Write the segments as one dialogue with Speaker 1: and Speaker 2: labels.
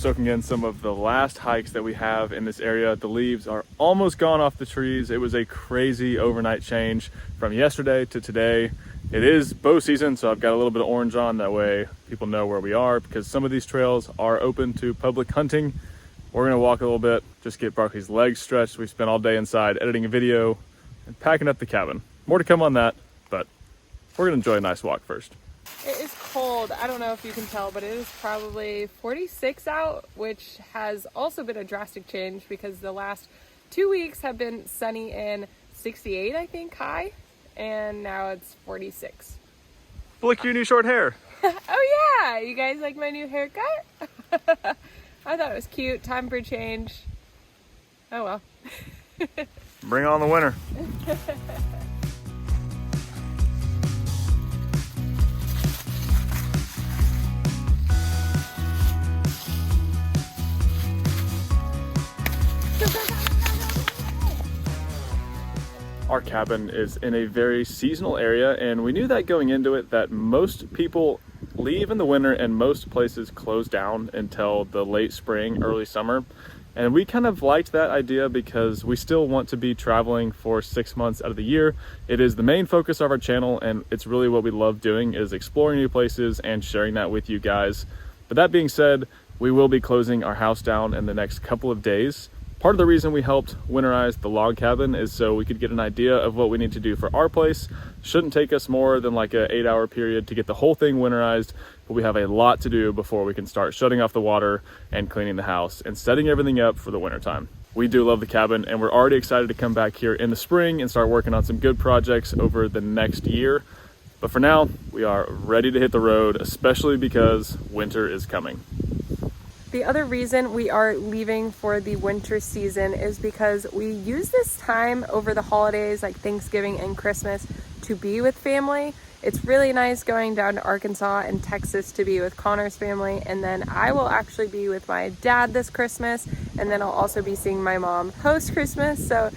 Speaker 1: soaking in some of the last hikes that we have in this area. The leaves are almost gone off the trees. It was a crazy overnight change from yesterday to today. It is bow season, so I've got a little bit of orange on. That way people know where we are, because some of these trails are open to public hunting. We're gonna walk a little bit, just get Barkley's legs stretched. We spent all day inside editing a video and packing up the cabin. More to come on that, but we're gonna enjoy a nice walk first.
Speaker 2: It is cold. I don't know if you can tell, but it is probably 46 out, which has also been a drastic change because the last 2 weeks have been sunny and 68, I think, high, and now it's 46.
Speaker 1: Look, your new short hair.
Speaker 2: Oh yeah, you guys like my new haircut? I thought it was cute. Time for a change. Oh well.
Speaker 1: Bring on the winter. Our cabin is in a very seasonal area, and we knew that going into it, that most people leave in the winter and most places close down until the late spring, early summer. And we kind of liked that idea because we still want to be traveling for 6 months out of the year. It is the main focus of our channel, and it's really what we love doing, is exploring new places and sharing that with you guys. But that being said, we will be closing our house down in the next couple of days. Part of the reason we helped winterize the log cabin is so we could get an idea of what we need to do for our place. Shouldn't take us more than like an 8-hour period to get the whole thing winterized, but we have a lot to do before we can start shutting off the water and cleaning the house and setting everything up for the wintertime. We do love the cabin, and we're already excited to come back here in the spring and start working on some good projects over the next year. But for now, we are ready to hit the road, especially because winter is coming.
Speaker 2: The other reason we are leaving for the winter season is because we use this time over the holidays like Thanksgiving and Christmas to be with family. It's really nice going down to Arkansas and Texas to be with Connor's family, and then I will actually be with my dad this Christmas, and then I'll also be seeing my mom post Christmas. So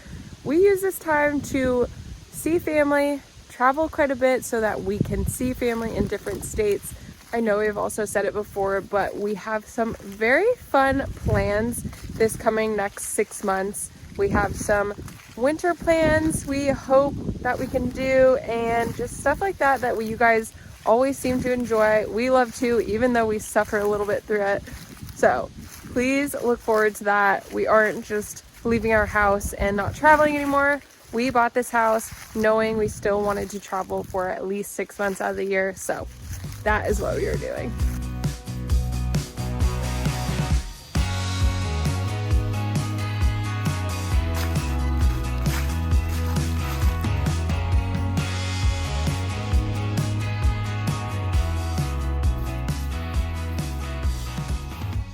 Speaker 2: we use this time to see family, travel quite a bit so that we can see family in different states. I know we've also said it before, but we have some very fun plans this coming next 6 months. We have some winter plans we hope that we can do, and just stuff like that that you guys always seem to enjoy. We love to, even though we suffer a little bit through it. So please look forward to that. We aren't just leaving our house and not traveling anymore. We bought this house knowing we still wanted to travel for at least 6 months out of the year. So that is what we are doing.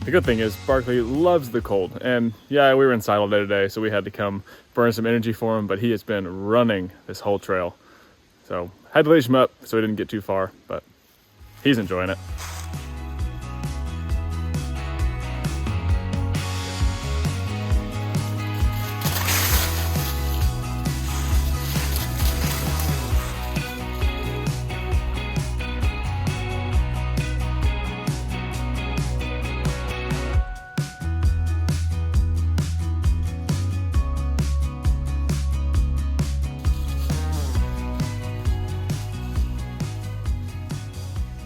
Speaker 1: The good thing is Barkley loves the cold, and yeah, we were inside all day today, so we had to come burn some energy for him, but he has been running this whole trail. So had to leash him up so he didn't get too far, but he's enjoying it.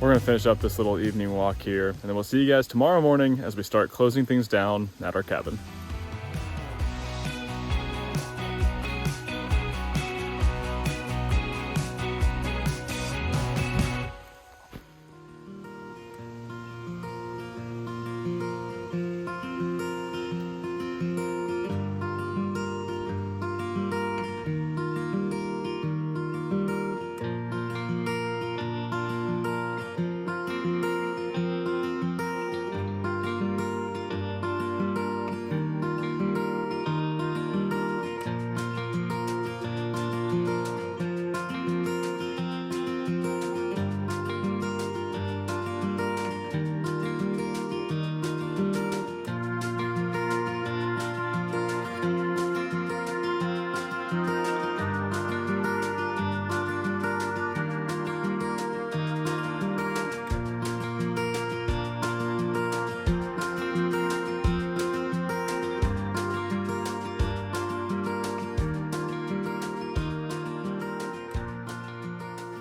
Speaker 1: We're gonna finish up this little evening walk here, and then we'll see you guys tomorrow morning as we start closing things down at our cabin.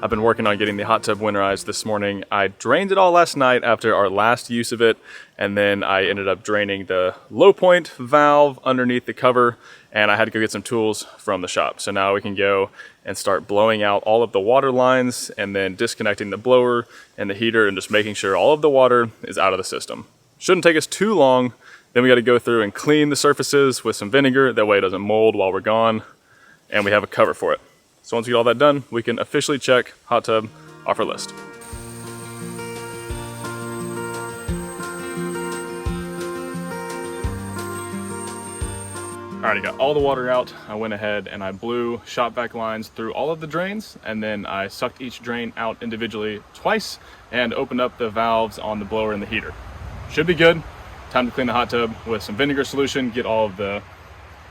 Speaker 1: I've been working on getting the hot tub winterized this morning. I drained it all last night after our last use of it, and then I ended up draining the low point valve underneath the cover, and I had to go get some tools from the shop. So now we can go and start blowing out all of the water lines and then disconnecting the blower and the heater and just making sure all of the water is out of the system. Shouldn't take us too long. Then we got to go through and clean the surfaces with some vinegar. That way it doesn't mold while we're gone, and we have a cover for it. So once we get all that done, we can officially check hot tub off our list. All right, I got all the water out. I went ahead and I blew shop vac lines through all of the drains, and then I sucked each drain out individually twice and opened up the valves on the blower and the heater. Should be good. Time to clean the hot tub with some vinegar solution, get all of the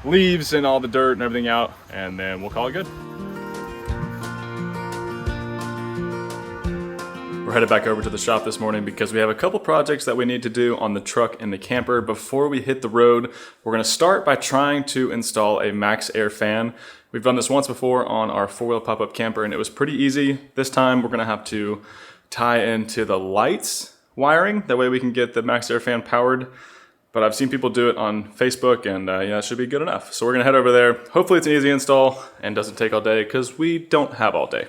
Speaker 1: leaves and all the dirt and everything out, and then we'll call it good. We're headed back over to the shop this morning because we have a couple projects that we need to do on the truck and the camper before we hit the road. We're going to start by trying to install a max air fan. We've done this once before on our four-wheel pop-up camper and it was pretty easy. This time we're going to have to tie into the lights wiring. That way we can get the max air fan powered. But I've seen people do it on Facebook, and yeah, it should be good enough. So we're gonna head over there. Hopefully it's an easy install and doesn't take all day because we don't have all day.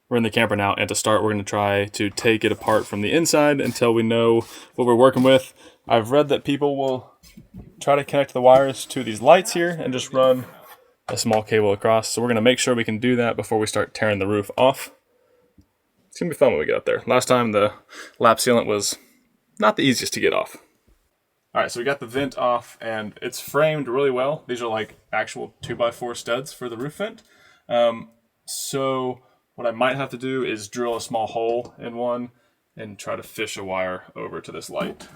Speaker 1: We're in the camper now, and to start, we're gonna try to take it apart from the inside until we know what we're working with. I've read that people will try to connect the wires to these lights here and just run a small cable across. So we're gonna make sure we can do that before we start tearing the roof off. It's gonna be fun when we get up there. Last time the lap sealant was not the easiest to get off. All right, so we got the vent off and it's framed really well. These are like actual 2x4 studs for the roof vent. So what I might have to do is drill a small hole in one and try to fish a wire over to this light.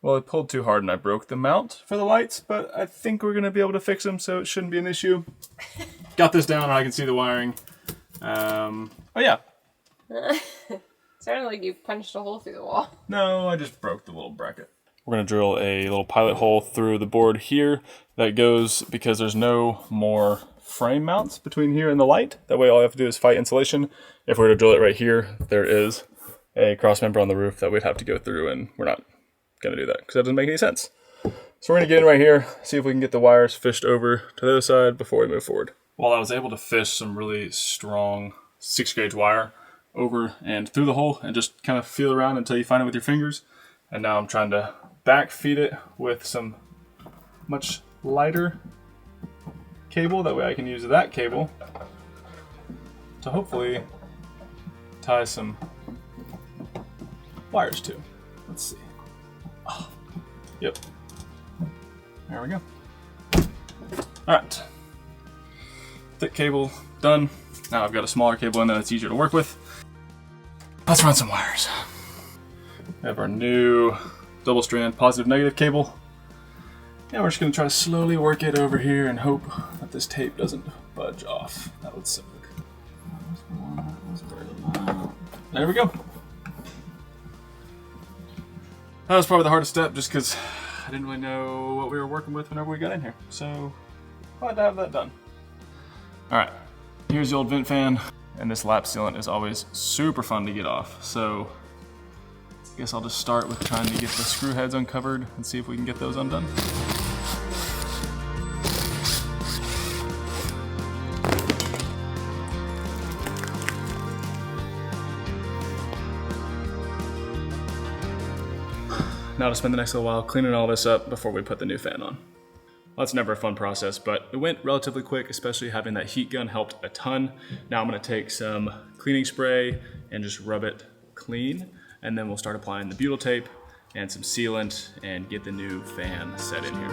Speaker 1: Well, I pulled too hard and I broke the mount for the lights, but I think we're gonna be able to fix them, so it shouldn't be an issue. Got this down and I can see the wiring. Oh yeah.
Speaker 2: Sounded like you punched a hole through the wall.
Speaker 1: No, I just broke the little bracket. We're going to drill a little pilot hole through the board here that goes because there's no more frame mounts between here and the light. That way all I have to do is fight insulation. If we were to drill it right here, there is a cross member on the roof that we'd have to go through, and we're not going to do that because that doesn't make any sense. So we're going to get in right here, see if we can get the wires fished over to the other side before we move forward. Well, I was able to fish some really strong 6-gauge wire over and through the hole and just kind of feel around until you find it with your fingers. And now I'm trying to back feed it with some much lighter cable. That way I can use that cable to hopefully tie some wires to. Let's see. Oh, yep. There we go. All right. Thick cable done. Now I've got a smaller cable in there that's easier to work with. Let's run some wires. We have our new double strand positive negative cable. Yeah, we're just gonna try to slowly work it over here and hope that this tape doesn't budge off. That would suck. There we go. That was probably the hardest step just because I didn't really know what we were working with whenever we got in here. So glad to have that done. All right, here's the old vent fan. And this lap sealant is always super fun to get off. So I guess I'll just start with trying to get the screw heads uncovered and see if we can get those undone. Now to spend the next little while cleaning all this up before we put the new fan on. Well, that's never a fun process, but it went relatively quick, especially having that heat gun helped a ton. Now I'm gonna take some cleaning spray and just rub it clean, and then we'll start applying the butyl tape and some sealant and get the new fan set in here.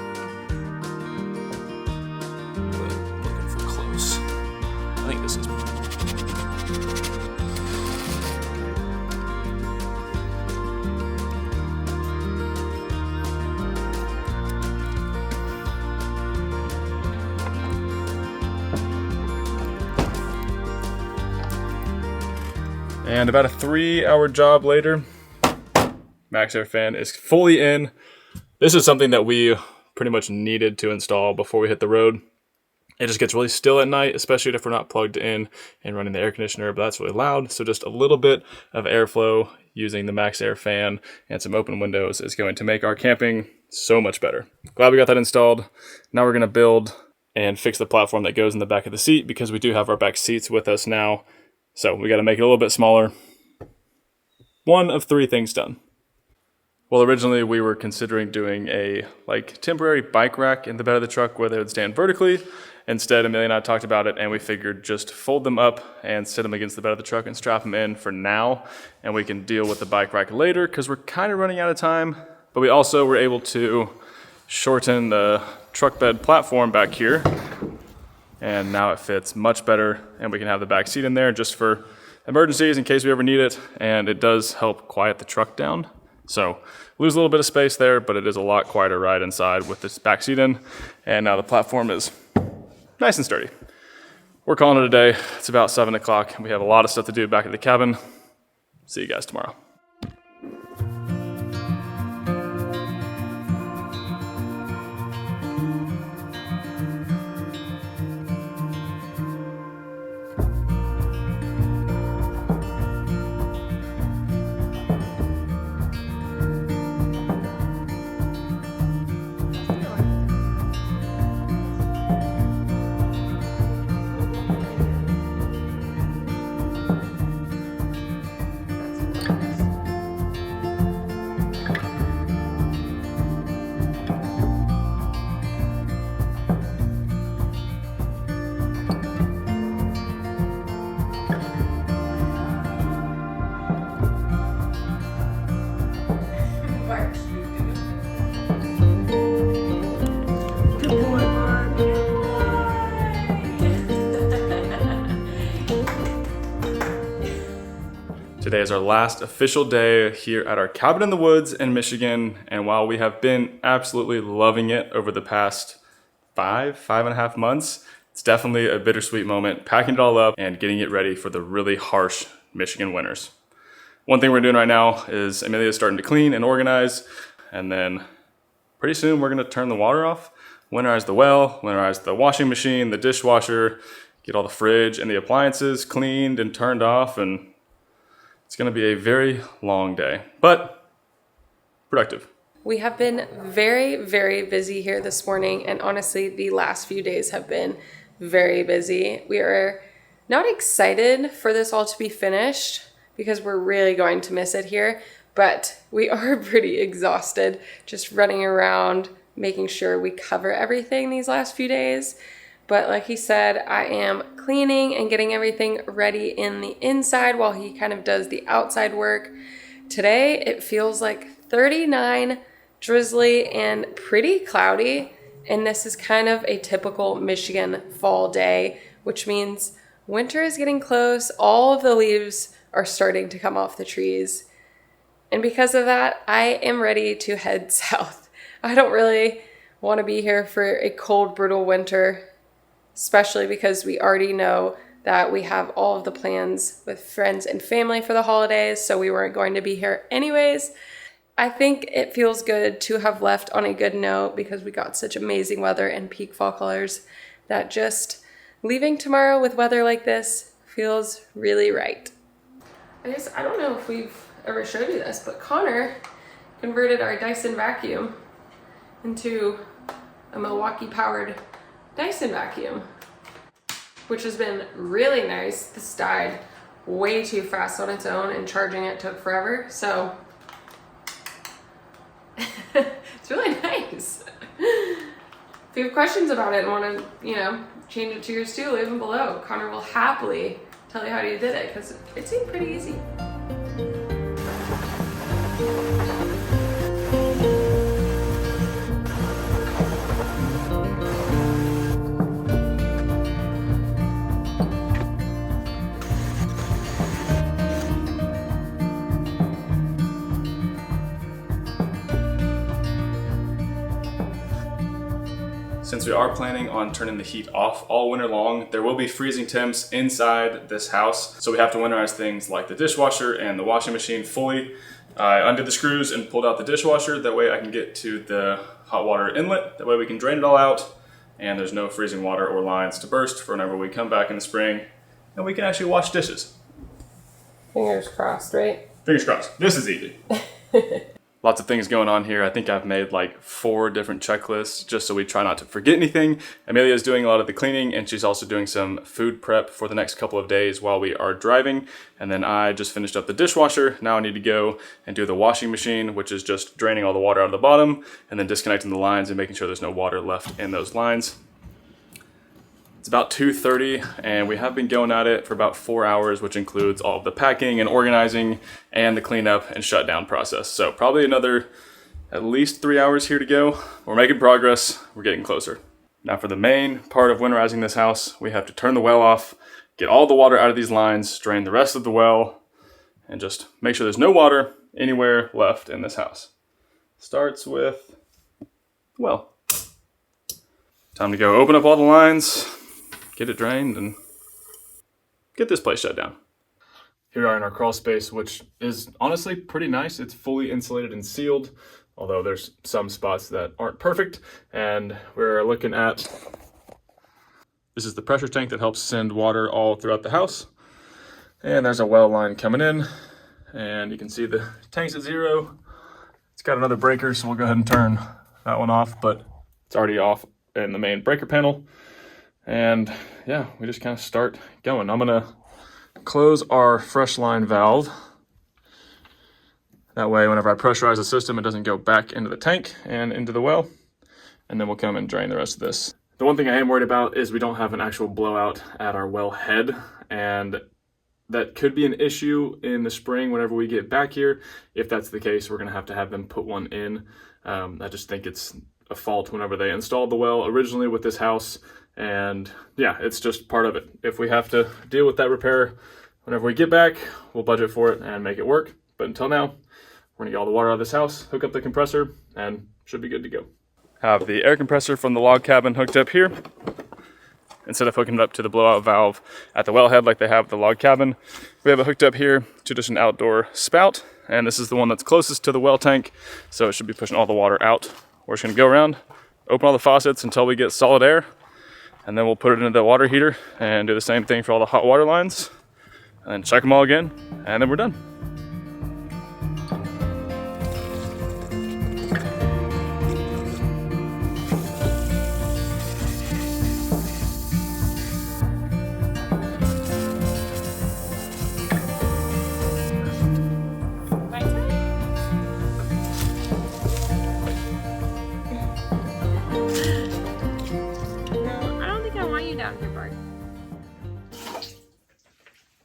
Speaker 1: Looking for close. I think this is. And about a 3-hour job later, Max Air Fan is fully in. This is something that we pretty much needed to install before we hit the road. It just gets really still at night, especially if we're not plugged in and running the air conditioner, but that's really loud. So just a little bit of airflow using the max air fan and some open windows is going to make our camping so much better. Glad we got that installed. Now we're going to build and fix the platform that goes in the back of the seat, because we do have our back seats with us now. So we got to make it a little bit smaller. One of 3 things done. Well, originally we were considering doing a temporary bike rack in the bed of the truck where they would stand vertically. Instead, Amelia and I talked about it, and we figured just fold them up and sit them against the bed of the truck and strap them in for now, and we can deal with the bike rack later because we're kind of running out of time. But we also were able to shorten the truck bed platform back here, and now it fits much better, and we can have the back seat in there just for emergencies in case we ever need it, and it does help quiet the truck down. So lose a little bit of space there, but it is a lot quieter ride inside with this back seat in, and now the platform is nice and sturdy. We're calling it a day. It's about 7 o'clock. We have a lot of stuff to do back at the cabin. See you guys tomorrow. Today is our last official day here at our cabin in the woods in Michigan, and while we have been absolutely loving it over the past 5.5 months, it's definitely a bittersweet moment packing it all up and getting it ready for the really harsh Michigan winters. One thing we're doing right now is Amelia's starting to clean and organize, and then pretty soon we're going to turn the water off, winterize the well, winterize the washing machine, the dishwasher, get all the fridge and the appliances cleaned and turned off, and it's going to be a very long day, but productive.
Speaker 2: We have been very, very busy here this morning, and honestly, the last few days have been very busy. We are not excited for this all to be finished because we're really going to miss it here, but we are pretty exhausted just running around, making sure we cover everything these last few days. But like he said, I am cleaning and getting everything ready in the inside while he kind of does the outside work. Today, it feels like 39, drizzly, and pretty cloudy. And this is kind of a typical Michigan fall day, which means winter is getting close. All of the leaves are starting to come off the trees. And because of that, I am ready to head south. I don't really want to be here for a cold, brutal winter, especially because we already know that we have all of the plans with friends and family for the holidays, so we weren't going to be here anyways. I think it feels good to have left on a good note because we got such amazing weather and peak fall colors that just leaving tomorrow with weather like this feels really right. I don't know if we've ever showed you this, but Connor converted our Dyson vacuum into a Milwaukee-powered Dyson vacuum, which has been really nice. This died way too fast on its own, and charging it took forever, so it's really nice. If you have questions about it and want to, change it to yours too, leave them below. Connor will happily tell you how you did it because it seemed pretty easy.
Speaker 1: Since we are planning on turning the heat off all winter long, there will be freezing temps inside this house. So we have to winterize things like the dishwasher and the washing machine fully. I undid the screws and pulled out the dishwasher. That way I can get to the hot water inlet. That way we can drain it all out. and there's no freezing water or lines to burst for whenever we come back in the spring, and we can actually wash dishes.
Speaker 2: Fingers crossed, right?
Speaker 1: Fingers crossed. This is easy. Lots of things going on here. I think I've made like 4 different checklists just so we try not to forget anything. Amelia's doing a lot of the cleaning, and she's also doing some food prep for the next couple of days while we are driving. And then I just finished up the dishwasher. Now I need to go and do the washing machine, which is just draining all the water out of the bottom and then disconnecting the lines and making sure there's no water left in those lines. It's about 2:30, and we have been going at it for about 4 hours, which includes all of the packing and organizing and the cleanup and shutdown process. So probably another at least 3 hours here to go. We're making progress. We're getting closer. Now for the main part of winterizing this house, we have to turn the well off, get all the water out of these lines, drain the rest of the well, and just make sure there's no water anywhere left in this house. Starts with, well, time to go open up all the lines, get it drained, and get this place shut down. Here we are in our crawl space, which is honestly pretty nice. It's fully insulated and sealed, although there's some spots that aren't perfect. And we're looking at, this is the pressure tank that helps send water all throughout the house. And there's a well line coming in, and you can see the tank's at 0. It's got another breaker, so we'll go ahead and turn that one off, but it's already off in the main breaker panel. And yeah, we just kind of start going. I'm gonna close our fresh line valve. That way, whenever I pressurize the system, it doesn't go back into the tank and into the well. And then we'll come and drain the rest of this. The one thing I am worried about is we don't have an actual blowout at our well head, and that could be an issue in the spring whenever we get back here. If that's the case, we're gonna have to have them put one in. I just think it's a fault whenever they installed the well originally with this house. And yeah, it's just part of it. If we have to deal with that repair whenever we get back, we'll budget for it and make it work. But until now, we're gonna get all the water out of this house, hook up the compressor, and should be good to go. Have the air compressor from the log cabin hooked up here. Instead of hooking it up to the blowout valve at the wellhead like they have the log cabin, we have it hooked up here to just an outdoor spout. And this is the one that's closest to the well tank, so it should be pushing all the water out. We're just gonna go around, open all the faucets until we get solid air, and then we'll put it into the water heater and do the same thing for all the hot water lines, and then check them all again, and then we're done.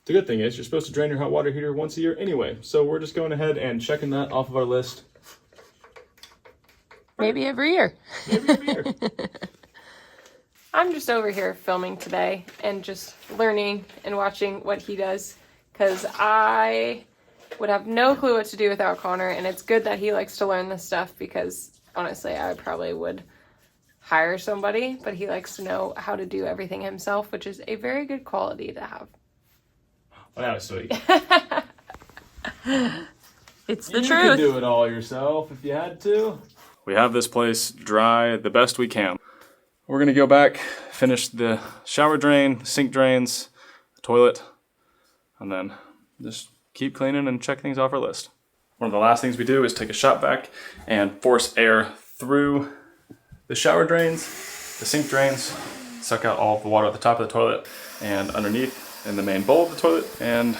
Speaker 1: The good thing is you're supposed to drain your hot water heater once a year anyway, so we're just going ahead and checking that off of our list.
Speaker 2: Maybe every year.
Speaker 1: Maybe every year.
Speaker 2: I'm just over here filming today and just learning and watching what he does, because I would have no clue what to do without Connor, and it's good that he likes to learn this stuff, because honestly I probably would hire somebody, but he likes to know how to do everything himself, which is a very good quality to have.
Speaker 1: Oh, that was sweet.
Speaker 2: It's the
Speaker 1: you
Speaker 2: truth.
Speaker 1: You could do it all yourself if you had to. We have this place dry the best we can. We're gonna go back, finish the shower drain, sink drains, the toilet, and then just keep cleaning and check things off our list. One of the last things we do is take a shop vac and force air through the shower drains, the sink drains, suck out all of the water at the top of the toilet and underneath in the main bowl of the toilet, and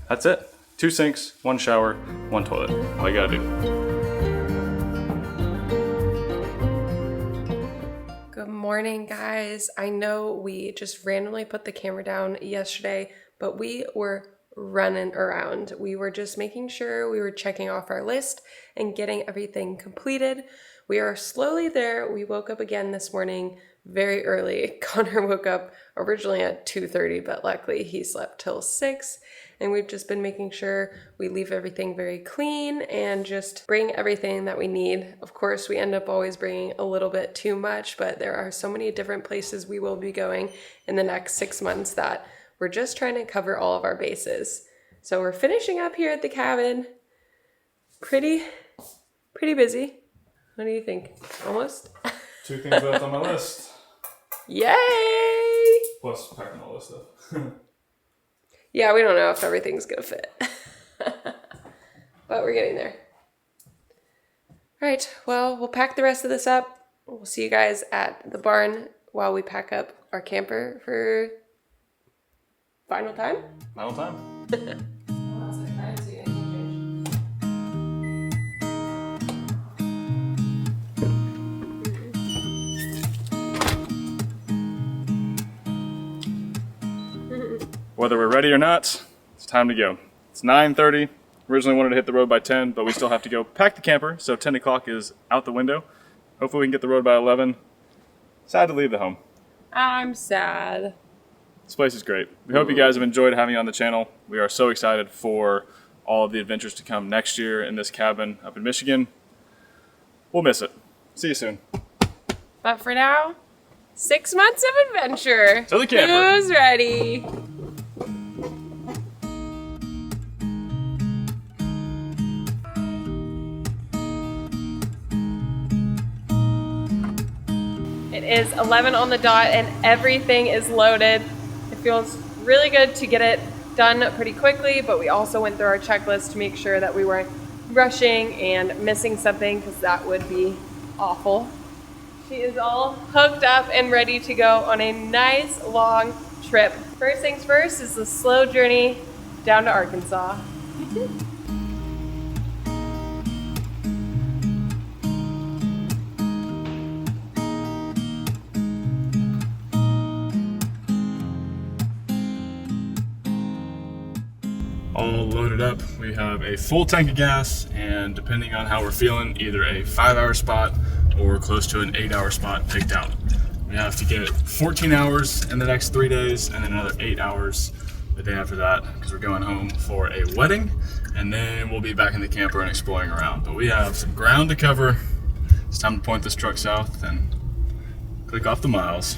Speaker 1: that's it. 2 sinks, 1 shower, 1 toilet. All you gotta do.
Speaker 2: Good morning, guys. I know we just randomly put the camera down yesterday, but we were running around. We were just making sure we were checking off our list and getting everything completed. We are slowly there. We woke up again this morning very early. Connor woke up originally at 2:30, but luckily he slept till 6. And we've just been making sure we leave everything very clean and just bring everything that we need. Of course, we end up always bringing a little bit too much, but there are so many different places we will be going in the next 6 months that we're just trying to cover all of our bases. So we're finishing up here at the cabin. Pretty busy. What do you think? Almost?
Speaker 1: 2 things left on my list.
Speaker 2: Yay!
Speaker 1: Plus packing all this stuff.
Speaker 2: Yeah, we don't know if everything's gonna fit. But we're getting there. All right, well, we'll pack the rest of this up. We'll see you guys at the barn while we pack up our camper for final time.
Speaker 1: Final time. Whether we're ready or not, it's time to go. It's 9:30. Originally wanted to hit the road by 10, but we still have to go pack the camper, so 10 o'clock is out the window. Hopefully we can get the road by 11. Sad to leave the home.
Speaker 2: I'm sad.
Speaker 1: This place is great. We hope you guys have enjoyed having you on the channel. We are so excited for all of the adventures to come next year in this cabin up in Michigan. We'll miss it. See you soon.
Speaker 2: But for now, 6 months of adventure.
Speaker 1: To the camper.
Speaker 2: Who's ready? It is 11 on the dot and everything is loaded. It feels really good to get it done pretty quickly, but we also went through our checklist to make sure that we weren't rushing and missing something, because that would be awful. She is all hooked up and ready to go on a nice long trip. First things first is the slow journey down to Arkansas.
Speaker 1: All loaded up. We have a full tank of gas, and depending on how we're feeling, either a 5-hour spot or close to an 8-hour spot picked out. We have to get 14 hours in the next 3 days, and then another 8 hours the day after that, because we're going home for a wedding, and then we'll be back in the camper and exploring around. But we have some ground to cover. It's time to point this truck south and click off the miles.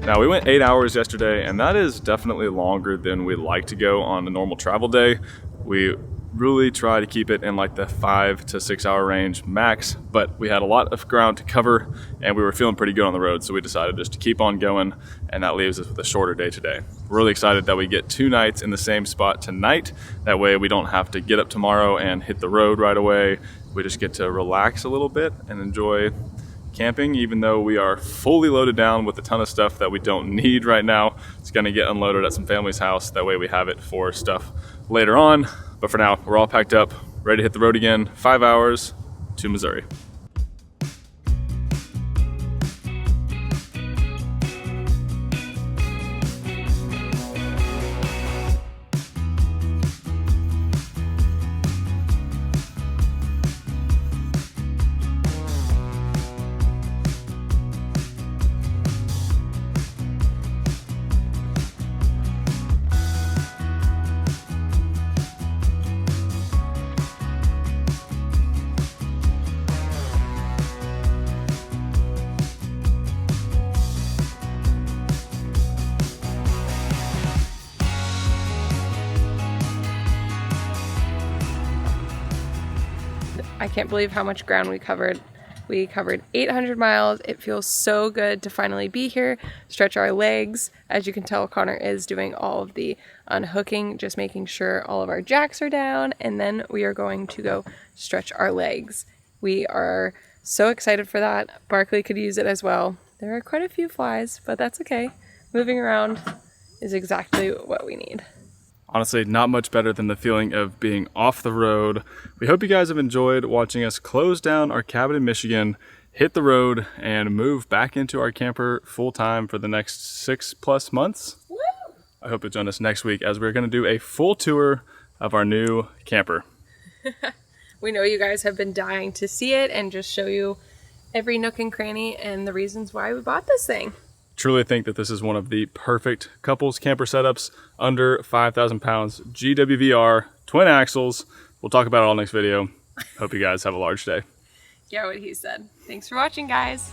Speaker 1: Now we went 8 hours yesterday, and that is definitely longer than we'd like to go on a normal travel day. We really try to keep it in like the 5 to 6 hour range max, but we had a lot of ground to cover and we were feeling pretty good on the road, so we decided just to keep on going, and that leaves us with a shorter day today. We're really excited that we get 2 nights in the same spot tonight. That way we don't have to get up tomorrow and hit the road right away. We just get to relax a little bit and enjoy camping, even though we are fully loaded down with a ton of stuff that we don't need right now. It's gonna get unloaded at some family's house. That way we have it for stuff later on. But for now, we're all packed up, ready to hit the road again. 5 hours to Missouri.
Speaker 2: I can't believe how much ground we covered. We covered 800 miles. It feels so good to finally be here, stretch our legs. As you can tell, Connor is doing all of the unhooking, just making sure all of our jacks are down, and then we are going to go stretch our legs. We are so excited for that. Barkley could use it as well. There are quite a few flies, but that's okay. Moving around is exactly what we need.
Speaker 1: Honestly, not much better than the feeling of being off the road. We hope you guys have enjoyed watching us close down our cabin in Michigan, hit the road, and move back into our camper full time for the next 6+ months.
Speaker 2: Woo!
Speaker 1: I hope you join us next week as we're going to do a full tour of our new camper.
Speaker 2: We know you guys have been dying to see it and just show you every nook and cranny and the reasons why we bought this thing.
Speaker 1: Truly think that this is one of the perfect couples camper setups, under 5,000 pounds, GWVR, twin axles. We'll talk about it all next video. Hope you guys have a large day.
Speaker 2: Yeah, what he said. Thanks for watching, guys.